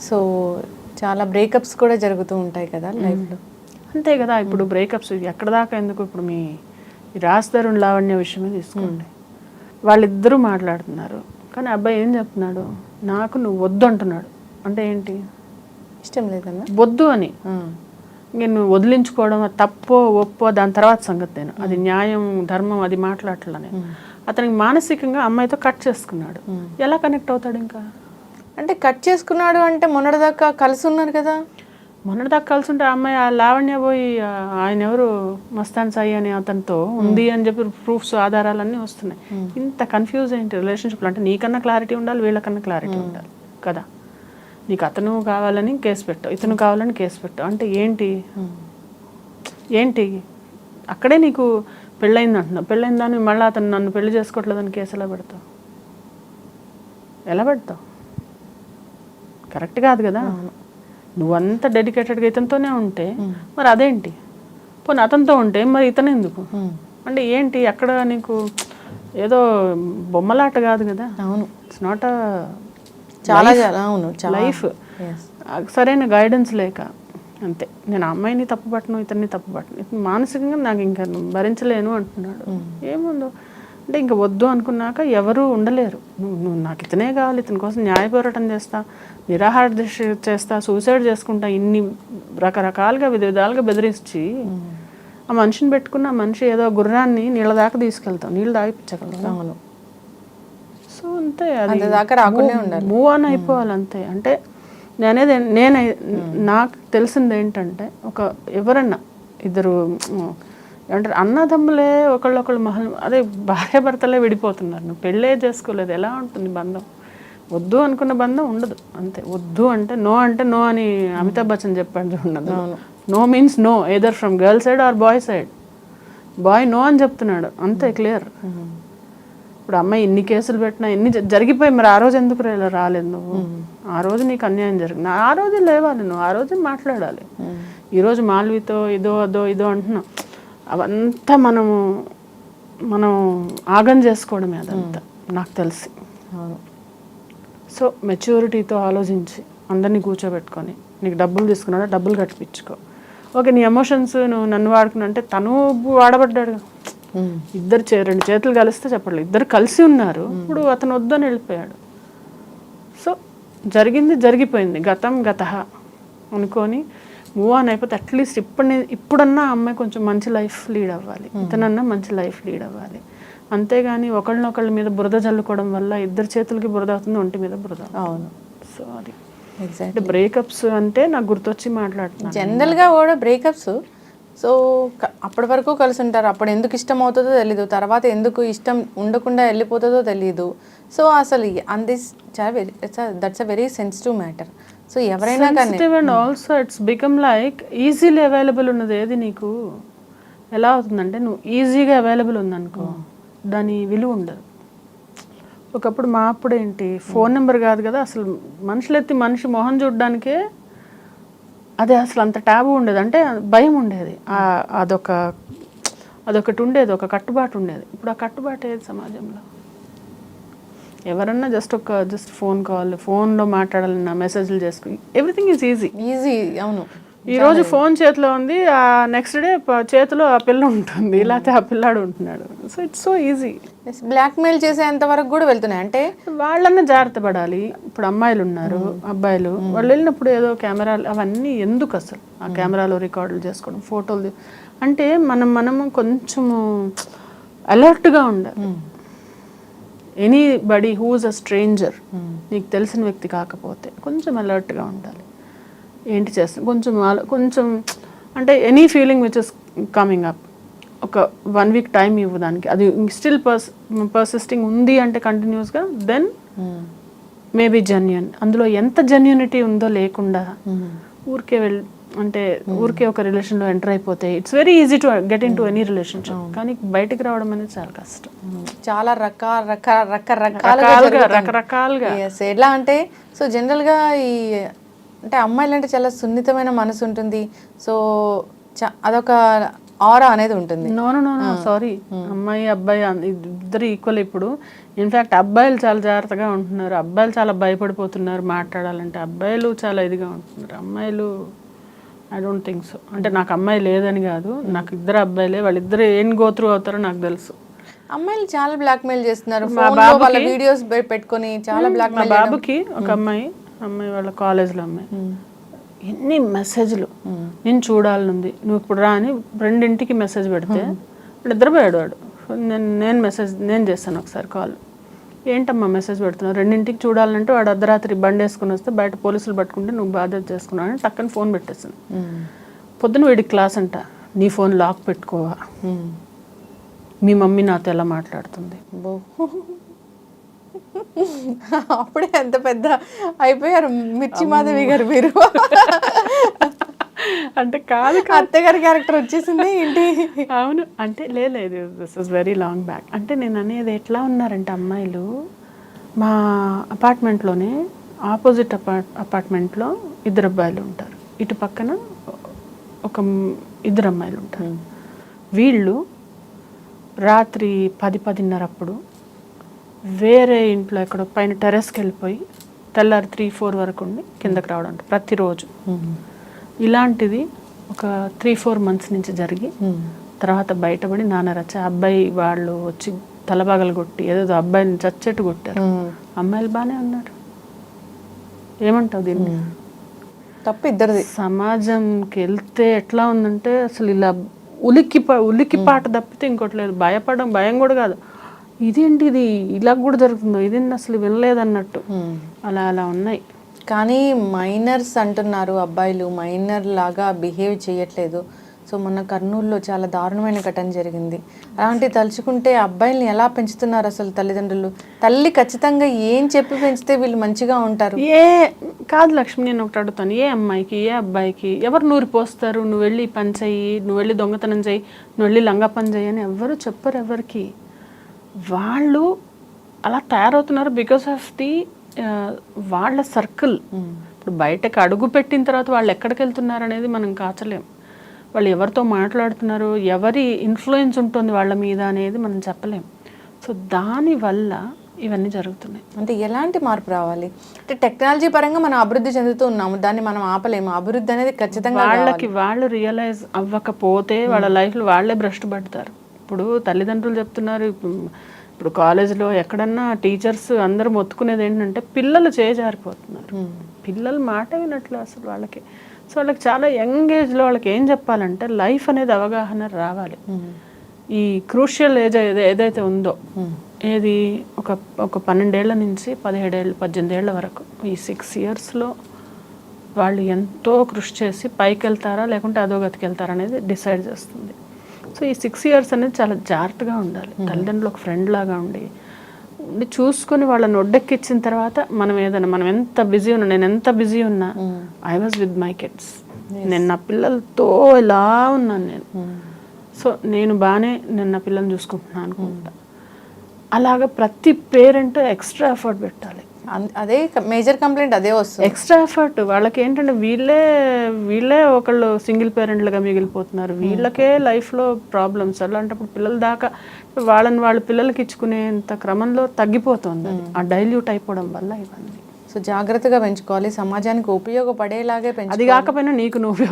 So చాలా breakups కూడా జరుగుతూ ఉంటాయి కదా లైఫ్లో. అంతే కదా. ఇప్పుడు బ్రేకప్స్ ఎక్కడ దాకా ఎందుకు, ఇప్పుడు మీ రాజధరుణ్ లావణ్య విషయమే తీసుకోండి. వాళ్ళిద్దరూ మాట్లాడుతున్నారు, కానీ అబ్బాయి ఏం చెప్తున్నాడు, నాకు నువ్వు వద్దు అంటున్నాడు. అంటే ఏంటి, ఇష్టం లేదన్నా వద్దు అని. నేను వదిలించుకోవడం తప్పో ఒప్పో దాని తర్వాత సంగతి, నేను అది న్యాయం ధర్మం అది మాట్లాడలే. అతనికి మానసికంగా అమ్మాయితో కట్ చేసుకున్నాడు. ఎలా కనెక్ట్ అవుతాడు ఇంకా? అంటే కట్ చేసుకున్నాడు అంటే మొన్నటిదాకా కలిసి ఉన్నారు కదా. మొన్నటిదాకా కలిసి ఉంటే అమ్మాయి ఆ లావణ్య పోయి ఆయన ఎవరు మస్తాన్ సాయి అని అతనితో ఉంది అని చెప్పి ప్రూఫ్స్ ఆధారాలన్నీ వస్తున్నాయి. ఇంత కన్ఫ్యూజ్ ఏంటి రిలేషన్షిప్లో? అంటే నీకన్నా క్లారిటీ ఉండాలి, వీళ్ళకన్నా క్లారిటీ ఉండాలి కదా. నీకు అతను కావాలని కేసు పెట్టావు, ఇతను కావాలని కేసు పెట్టావు, అంటే ఏంటి ఏంటి అక్కడే నీకు పెళ్ళయింది అంటున్నావు. పెళ్ళయిందని మళ్ళీ అతను నన్ను పెళ్లి చేసుకోవట్లేదని కేసు ఎలా పెడతావు? ఎలా పెడతావు? కరెక్ట్ కాదు కదా. నువ్వంత డెడికేటెడ్గా ఇతనితోనే ఉంటే మరి అదేంటి? పోనీ అతనితో ఉంటే మరి ఇతను ఎందుకు? అంటే ఏంటి అక్కడ నీకు ఏదో బొమ్మలాట కాదు కదా. అవును, ఇట్స్ నాట్ అ చాలా చాలా అవును లైఫ్. సరైన గైడెన్స్ లేక అంతే. నేను ఆ అమ్మాయిని తప్పుపట్టను, ఇతన్ని తప్పుపట్టను. ఇతను మానసికంగా నాకు ఇంకా భరించలేను అంటున్నాడు. ఏముందో అంటే ఇంకా వద్దు అనుకున్నాక ఎవరు ఉండలేరు. నువ్వు నాకు ఇతనే కావాలి, ఇతని కోసం న్యాయ పోరాటం చేస్తా, నిరాహార దీక్ష చేస్తా, సూసైడ్ చేసుకుంటా, ఇన్ని రకరకాలుగా విధాలుగా బెదిరించి ఆ మనిషిని పెట్టుకున్న ఆ మనిషి ఏదో గుర్రాన్ని నీళ్ళ దాకా తీసుకెళ్తాం, నీళ్ళు తాగిపించగలరు. అవును. సో అంతే, అది మూవ్ ఆన్ అయిపోవాలి అంతే. అంటే నాకు తెలిసింది ఏంటంటే, ఎవరన్నా ఇద్దరు ఏమంటారు అన్నదమ్ములే ఒకళ్ళొకళ్ళు అదే భార్య భర్తలే విడిపోతున్నారు. నువ్వు పెళ్ళే చేసుకోలేదు, ఎలా ఉంటుంది బంధం? వద్దు అనుకున్న బంధం ఉండదు అంతే. వద్దు అంటే నో అని అమితాబ్ బచ్చన్ చెప్పాడు చూడదు. No means no, either from girl side or boy side. Boy no అని చెప్తున్నాడు అంతే, క్లియర్. ఇప్పుడు అమ్మాయి ఎన్ని కేసులు పెట్టినా ఎన్ని జరిగిపోయి, మరి ఆ రోజు ఎందుకు రాలేదు నువ్వు? ఆ రోజు నీకు అన్యాయం జరిగింది, ఆ రోజే లేవాలి నువ్వు, ఆ రోజే మాట్లాడాలి. ఈరోజు మాల్వితో ఇదో అంటున్నాం, అవంతా మనం ఆగం చేసుకోవడమే అదంతా నాకు తెలిసి. సో మెచ్యూరిటీతో ఆలోచించి అందరినీ కూర్చోబెట్టుకొని, నీకు డబ్బులు తీసుకున్నాడా డబ్బులు కట్టిపించుకో. ఓకే, నీ ఎమోషన్స్ నువ్వు నన్ను వాడుకున్నా అంటే తను వాడబడ్డాడు. ఇద్దరు రెండు చేతులు కలిస్తే చెప్పలేదు, ఇద్దరు కలిసి ఉన్నారు. ఇప్పుడు అతను వద్దని వెళ్ళిపోయాడు. సో జరిగిపోయింది, గతం గతః అనుకొని మూవ్ ఆన్ అయిపోతే అట్లీస్ట్ ఇప్పుడన్నా అమ్మాయి కొంచెం మంచి లైఫ్ లీడ్ అవ్వాలి, ఇతనన్నా మంచి లైఫ్ లీడ్ అవ్వాలి. అంతేగాని ఒకళ్ళ మీద బురద చల్లుకోవడం వల్ల ఇద్దరు చేతులకి బురద అవుతుంది, ఒంటి మీద బురద. అవును. సో అది ఎగ్జాక్ట్లీ బ్రేకప్స్ అంటే నాకు గుర్తొచ్చి మాట్లాడుతున్నాను. జనరల్గా కూడా బ్రేకప్స్, సో అప్పటి వరకు కలిసి ఉంటారు, అప్పుడు ఎందుకు ఇష్టం అవుతుందో తెలీదు, తర్వాత ఎందుకు ఇష్టం ఉండకుండా వెళ్ళిపోతుందో తెలీదు. సో అసలు that's a very sensitive matter. So ఎవరైనా కానీ also it's become like easily available ఉన్నది ఏది నీకు ఎలా అవుతుందంటే, నువ్వు ఈజీగా అవైలబుల్ ఉందనుకో దాని విలువ ఉండదు. ఒకప్పుడు మా అప్పుడు ఏంటి, ఫోన్ నెంబర్ కాదు కదా అసలు, మనుషులెత్తి మనిషి మొహం చూడడానికే అదే అసలు అంత ట్యాబు ఉండేది, అంటే భయం ఉండేది. అదొకటి ఉండేది, ఒక కట్టుబాటు ఉండేది. ఇప్పుడు ఆ కట్టుబాటు ఏది సమాజంలో? ఎవరన్నా జస్ట్ ఫోన్ కాల్, ఫోన్లో మాట్లాడాలన్నా మెసేజ్లు చేసుకుని ఎవ్రీథింగ్ ఈజ్ ఈజీ. అవును. ఈరోజు ఫోన్ చేతిలో ఉంది, ఆ నెక్స్ట్ డే చేతిలో ఆ పిల్ల ఉంటుంది, లేకపోతే ఆ పిల్లాడు ఉంటున్నాడు. So it's so easy. Blackmail చేసేంత వరకు కూడా వెళ్తున్నాయి. అంటే వాళ్ళన్నా జాగ్రత్త పడాలి. ఇప్పుడు అమ్మాయిలు ఉన్నారు, అబ్బాయిలు, వాళ్ళు వెళ్ళినప్పుడు ఏదో కెమెరాలు అవన్నీ ఎందుకు అసలు? ఆ కెమెరాలో రికార్డులు చేసుకోవడం, ఫోటోలు, అంటే మనము కొంచెము అలర్ట్గా ఉండాలి. ఎనీబడి హూజ్ అ స్ట్రేంజర్, నీకు తెలిసిన వ్యక్తి కాకపోతే కొంచెం అలర్ట్గా ఉండాలి. ఏంటి చేస్తాం కొంచెం అంటే any feeling which is coming up, ఒక 1 వీక్ టైం ఇవ్వు దానికి. అది స్టిల్ పర్సిస్టింగ్ ఉంది అంటే కంటిన్యూస్గా, దెన్ మేబీ జెన్యూన్. అందులో ఎంత జెన్యూనిటీ ఉందో లేకుండా ఊరికే ఒక రిలేషన్లో ఎంటర్ అయిపోతే it's very easy to get in to any relationship. కానీ బయటకు రావడం అనేది చాలా కష్టం. చాలా రకరకాలుగా ఎలా అంటే, సో జనరల్గా అంటే అమ్మాయిలు అంటే చాలా సున్నితమైన మనసు ఉంటుంది. సో అదొక ఆరా అనేది ఉంటుంది. నో సారీ, అమ్మాయి అబ్బాయి ఇద్దరు ఈక్వల్. ఇప్పుడు ఇన్ఫ్యాక్ట్ అబ్బాయిలు చాలా జాగ్రత్తగా ఉంటున్నారు, అబ్బాయిలు చాలా భయపడిపోతున్నారు మాట్లాడాలంటే, అబ్బాయిలు చాలా ఇదిగా ఉంటున్నారు. అమ్మాయిలు ఐ డోంట్ థింక్ సో. అంటే నాకు అమ్మాయి లేదని కాదు, నాకు ఇద్దరు అబ్బాయిలే, వాళ్ళిద్దరు ఏం గోత్రు అవుతారో నాకు తెలుసు. అమ్మాయిలు చాలా బ్లాక్ మెయిల్ చేస్తున్నారు, వాళ్ళ వీడియోస్ పెట్టుకొని చాలా బ్లాక్ మా బాబుకి ఒక అమ్మాయి వాళ్ళ కాలేజ్లో అమ్మాయి ఎన్ని మెసేజ్లు, నేను చూడాలనుంది, నువ్వు ఇప్పుడు రా అని 2ంటికి మెసేజ్ పెడితే నిద్రపోయాడు వాడు. నేను చేస్తాను ఒకసారి కాల్, ఏంటమ్మా మెసేజ్ పెడుతున్నావు, 2ంటికి చూడాలంటే వాడు అర్ధరాత్రి బండి వేసుకుని వస్తే బయట పోలీసులు పట్టుకుంటే నువ్వు బాధ్యత చేసుకున్నావు అని టక్కని ఫోన్ పెట్టేస్తాను. పొద్దున వీడికి క్లాస్ అంట, నీ ఫోన్ లాక్ పెట్టుకోవా, మీ మమ్మీ నాతో ఎలా మాట్లాడుతుంది. అప్పుడే ఎంత పెద్ద అయిపోయారు మిర్చి మాధవి గారు మీరు. అంటే కాదు, అత్తగారి క్యారెక్టర్ వచ్చేసింది ఏంటి? అవును, అంటే లేదు, this is very long back. అంటే నేను అనేది ఎట్లా ఉన్నారంటే అమ్మాయిలు, మా అపార్ట్మెంట్లోనే ఆపోజిట్ అపార్ట్మెంట్లో 2 అబ్బాయిలు ఉంటారు, ఇటు పక్కన ఒక 2 అమ్మాయిలు ఉంటారు. వీళ్ళు రాత్రి 10-10:30 అప్పుడు వేరే ఇంట్లో ఎక్కడో పైన టెర్రస్కి వెళ్ళిపోయి తెల్లారి 3-4 వరకు ఉండి కిందకి రావడం ప్రతిరోజు. ఇలాంటిది ఒక 3-4 months నుంచి జరిగి తర్వాత బయటపడి నాన్నరచ్చ అబ్బాయి వాళ్ళు వచ్చి తలబాగలు కొట్టి ఏదో అబ్బాయిని చచ్చెట్టు కొట్టారు. అమ్మాయిలు బాగానే ఉన్నారు. ఏమంటావు దీన్ని? తప్పు ఇద్దరిది. సమాజంకి వెళ్తే ఎట్లా ఉందంటే అసలు ఇలా ఉలిక్కిపాట తప్పితే ఇంకోటి లేదు. భయం కూడా కాదు, ఇదేంటి ఇది ఇలా కూడా జరుగుతుందో, ఇది అసలు వినలేదన్నట్టు అలా ఉన్నాయి. కానీ మైనర్స్ అంటున్నారు, అబ్బాయిలు మైనర్ లాగా బిహేవ్ చేయట్లేదు. సో మొన్న కర్నూలులో చాలా దారుణమైన ఘటన జరిగింది. అలాంటి తలుచుకుంటే అబ్బాయిల్ని ఎలా పెంచుతున్నారు అసలు తల్లిదండ్రులు? తల్లి ఖచ్చితంగా ఏం చెప్పి పెంచితే వీళ్ళు మంచిగా ఉంటారు? కాదు లక్ష్మి, నేను ఒకటి అడుగుతాను, ఏ అమ్మాయికి ఏ అబ్బాయికి ఎవరు నూరి పోస్తారు, నువ్వు వెళ్ళి పని చెయ్యి, నువ్వు వెళ్ళి దొంగతనం చెయ్యి, నువ్వు వెళ్ళి లంగా పని చెయ్యి అని ఎవరు చెప్పరు ఎవరికి. వాళ్ళు అలా తయారవుతున్నారు బికాస్ ఆఫ్ ది వాళ్ళ సర్కిల్. ఇప్పుడు బయటకు అడుగు పెట్టిన తర్వాత వాళ్ళు ఎక్కడికి వెళ్తున్నారు అనేది మనం కాచలేం. వాళ్ళు ఎవరితో మాట్లాడుతున్నారు, ఎవరి ఇన్ఫ్లుయెన్స్ ఉంటుంది వాళ్ళ మీద అనేది మనం చెప్పలేం. సో దానివల్ల ఇవన్నీ జరుగుతున్నాయి. అంటే ఎలాంటి మార్పు రావాలి? అంటే టెక్నాలజీ పరంగా మనం అభివృద్ధి చెందుతూ ఉన్నాము, దాన్ని మనం ఆపలేము. అభివృద్ధి అనేది ఖచ్చితంగా వాళ్ళు రియలైజ్ అవ్వకపోతే వాళ్ళ లైఫ్లో వాళ్ళే భ్రష్టు పడతారు. ఇప్పుడు తల్లిదండ్రులు చెప్తున్నారు, ఇప్పుడు కాలేజ్లో ఎక్కడన్నా టీచర్స్ అందరూ మొత్తుకునేది ఏంటంటే పిల్లలు చేజారిపోతున్నారు, పిల్లలు మాట వినట్లు అసలు వాళ్ళకి. సో వాళ్ళకి చాలా యంగ్ ఏజ్లో వాళ్ళకి ఏం చెప్పాలంటే లైఫ్ అనేది అవగాహన రావాలి. ఈ క్రూషియల్ ఏజ్ ఏదైతే ఉందో, ఏది ఒక 12 ఏళ్ల నుంచి 17 ఏళ్ళు 18 ఏళ్ల వరకు, ఈ 6 yearsలో వాళ్ళు ఎంతో కృషి చేసి పైకి వెళ్తారా లేకుంటే అధోగతికి వెళ్తారా అనేది డిసైడ్ చేస్తుంది. సో ఈ 6 years అనేది చాలా జాగ్రత్తగా ఉండాలి. తల్లిదండ్రులు ఒక ఫ్రెండ్ లాగా ఉండి చూసుకొని వాళ్ళని ఒడ్డెక్కిచ్చిన తర్వాత మనం ఎంత బిజీ ఉన్నా, నేను ఎంత బిజీ ఉన్నా, I was with my kids. నేను నా పిల్లలతో ఇలా ఉన్నాను నేను. సో నేను నా పిల్లల్ని చూసుకుంటున్నాను అనుకుంటా. అలాగా ప్రతి పేరెంట్ ఎక్స్ట్రా ఎఫర్ట్ పెట్టాలి. అదే మేజర్ కంప్లైంట్ అదే వస్తుంది, ఎక్స్ట్రా ఎఫర్ట్. వాళ్ళకి ఏంటంటే వీళ్ళే ఒకళ్ళు సింగిల్ పేరెంట్లుగా మిగిలిపోతున్నారు, వీళ్ళకే లైఫ్లో ప్రాబ్లమ్స్. అలాంటప్పుడు పిల్లల దాకా వాళ్ళ పిల్లలకి ఇచ్చుకునేంత క్రమంలో తగ్గిపోతుంది, ఆ డైల్యూట్ అయిపోవడం వల్ల ఇవన్నీ. సో జాగ్రత్తగా పెంచుకోవాలి, సమాజానికి ఉపయోగపడేలాగే పెంచుకోవాలి. అది కాకపోయినా నీకు నువ్వు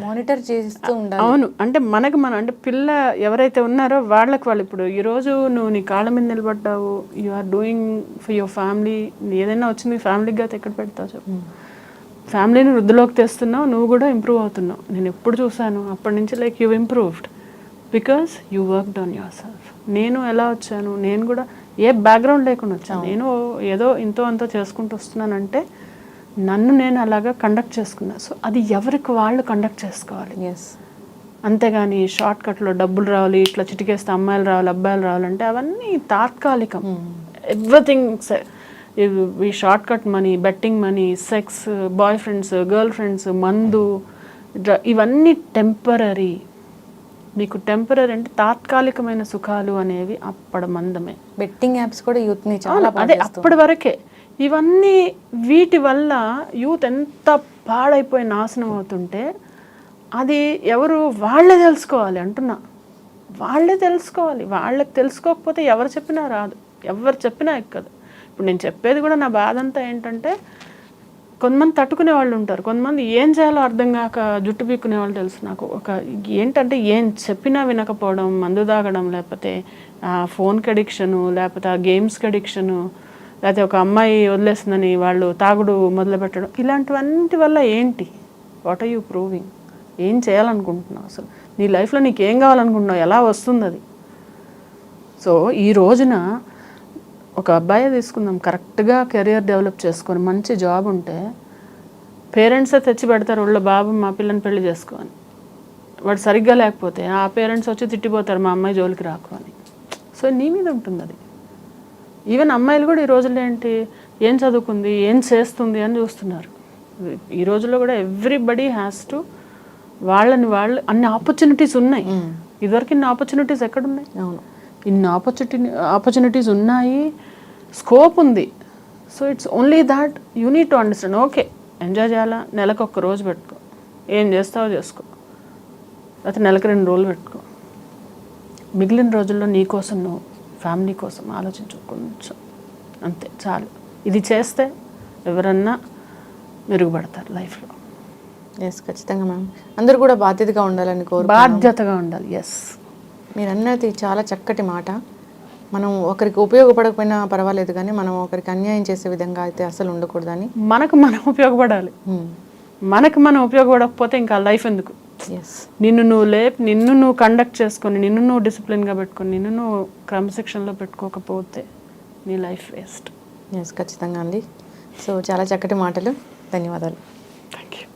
మానిటర్ చేస్తూ ఉండాలి. అవును, అంటే అంటే పిల్ల ఎవరైతే ఉన్నారో వాళ్ళకి వాళ్ళు ఇప్పుడు ఈరోజు నువ్వు నీ కాళ్ళ మీద నిలబడ్డావు, you are doing for your family. ఏదైనా వచ్చింది ఫ్యామిలీకి అయితే ఎక్కడ పెడతావు చెప్పు. ఫ్యామిలీని వృద్ధిలోకి తెస్తున్నావు, నువ్వు కూడా ఇంప్రూవ్ అవుతున్నావు. నేను ఎప్పుడు చూసాను అప్పటి నుంచి like you improved because you worked on your self. నేను ఎలా వచ్చాను, నేను కూడా ఏ బ్యాక్గ్రౌండ్ లేకుండా వచ్చాను, నేను ఏదో ఇంతో అంతో చేసుకుంటూ వస్తున్నానంటే నన్ను నేను అలాగా కండక్ట్ చేసుకున్నా. సో అది ఎవరికి వాళ్ళు కండక్ట్ చేసుకోవాలి. అంతేగాని షార్ట్ కట్లో డబ్బులు రావాలి, ఇట్లా చిటికేస్తే అమ్మాయిలు రావాలి అబ్బాయిలు రావాలంటే అవన్నీ తాత్కాలికం. ఎవ్రీథింగ్ ఈ short cut money, betting money, sex, boyfriends, girlfriends, మందు, ఇవన్నీ టెంపరీ. మీకు టెంపరీ అంటే తాత్కాలికమైన సుఖాలు అనేవి అప్పటి మందమే. బెట్టింగ్ యాప్స్ కూడా యూత్ని చాలా అదే అప్పటి వరకే. ఇవన్నీ వీటి వల్ల యూత్ ఎంత పాడైపోయి నాశనం అవుతుంటే అది ఎవరు వాళ్ళే తెలుసుకోవాలి అంటున్నా, వాళ్ళే తెలుసుకోవాలి. వాళ్ళకి తెలుసుకోకపోతే ఎవరు చెప్పినా రాదు, ఎవరు చెప్పినా ఎక్కదు. ఇప్పుడు నేను చెప్పేది కూడా నా బాధ అంతా ఏంటంటే, కొంతమంది తట్టుకునే వాళ్ళు ఉంటారు, కొంతమంది ఏం చేయాలో అర్థం కాక జుట్టు పీక్కునే వాళ్ళు తెలుసు నాకు. ఒక ఏంటంటే ఏం చెప్పినా వినకపోవడం, మందు తాగడం, లేకపోతే ఫోన్కి అడిక్షను, లేకపోతే ఆ గేమ్స్కి అడిక్షను, లేకపోతే ఒక అమ్మాయి వదిలేస్తుందని వాళ్ళు తాగుడు మొదలుపెట్టడం, ఇలాంటివన్నిటి వల్ల ఏంటి? What are you proving? ఏం చేయాలనుకుంటున్నావు అసలు? నీ లైఫ్లో నీకు ఏం కావాలనుకుంటున్నావు? ఎలా వస్తుంది అది? సో ఈ రోజున ఒక అబ్బాయి తీసుకుందాం, కరెక్ట్గా కెరియర్ డెవలప్ చేసుకొని మంచి జాబ్ ఉంటే పేరెంట్సే తెచ్చి పెడతారు వాళ్ళ బాబు మా పిల్లని పెళ్లి చేసుకో అని. వాడు సరిగ్గా లేకపోతే ఆ పేరెంట్స్ వచ్చి తిట్టిపోతారు మా అమ్మాయి జోలికి రాకు అని. సో నీ మీద ఉంటుంది అది. ఈవెన్ అమ్మాయిలు కూడా ఈ రోజుల్లో ఏంటి, ఏం చదువుకుంది, ఏం చేస్తుంది అని చూస్తున్నారు. ఈ రోజుల్లో కూడా ఎవ్రీబడి హ్యాస్ టు వాళ్ళని వాళ్ళు, అన్ని ఆపర్చునిటీస్ ఉన్నాయి. ఇదివరకు ఇన్ని ఆపర్చునిటీస్ ఎక్కడున్నాయి? అవును, ఇన్ని ఆపర్చునిటీస్ ఉన్నాయి, స్కోప్ ఉంది. So it's only that you need to understand. Okay, enjoy చేయాలా, నెలకు 1 రోజు పెట్టుకో, ఏం చేస్తావో చేసుకో, లేకపోతే నెలకు 2 రోజులు పెట్టుకో. మిగిలిన రోజుల్లో నీ కోసం, నువ్వు ఫ్యామిలీ కోసం ఆలోచించు కొంచెం, అంతే చాలు. ఇది చేస్తే ఎవరన్నా మెరుగుపడతారు లైఫ్లో. ఎస్, ఖచ్చితంగా మ్యామ్. అందరూ కూడా బాధ్యతగా ఉండాలని బాధ్యతగా ఉండాలి. ఎస్, మీరు అన్నది చాలా చక్కటి మాట. మనం ఒకరికి ఉపయోగపడకపోయినా పర్వాలేదు, కానీ మనం ఒకరికి అన్యాయం చేసే విధంగా అయితే అసలు ఉండకూడదని. మనకు మనం ఉపయోగపడాలి. మనకు మనం ఉపయోగపడకపోతే ఇంకా లైఫ్ ఎందుకు? ఎస్, నిన్ను నువ్వు కండక్ట్ చేసుకొని, నిన్ను నువ్వు డిసిప్లిన్గా పెట్టుకొని, నిన్ను నువ్వు క్రమశిక్షణలో పెట్టుకోకపోతే నీ లైఫ్ వేస్ట్. ఎస్, ఖచ్చితంగా అండి. సో చాలా చక్కటి మాటలు, ధన్యవాదాలు. Thank you.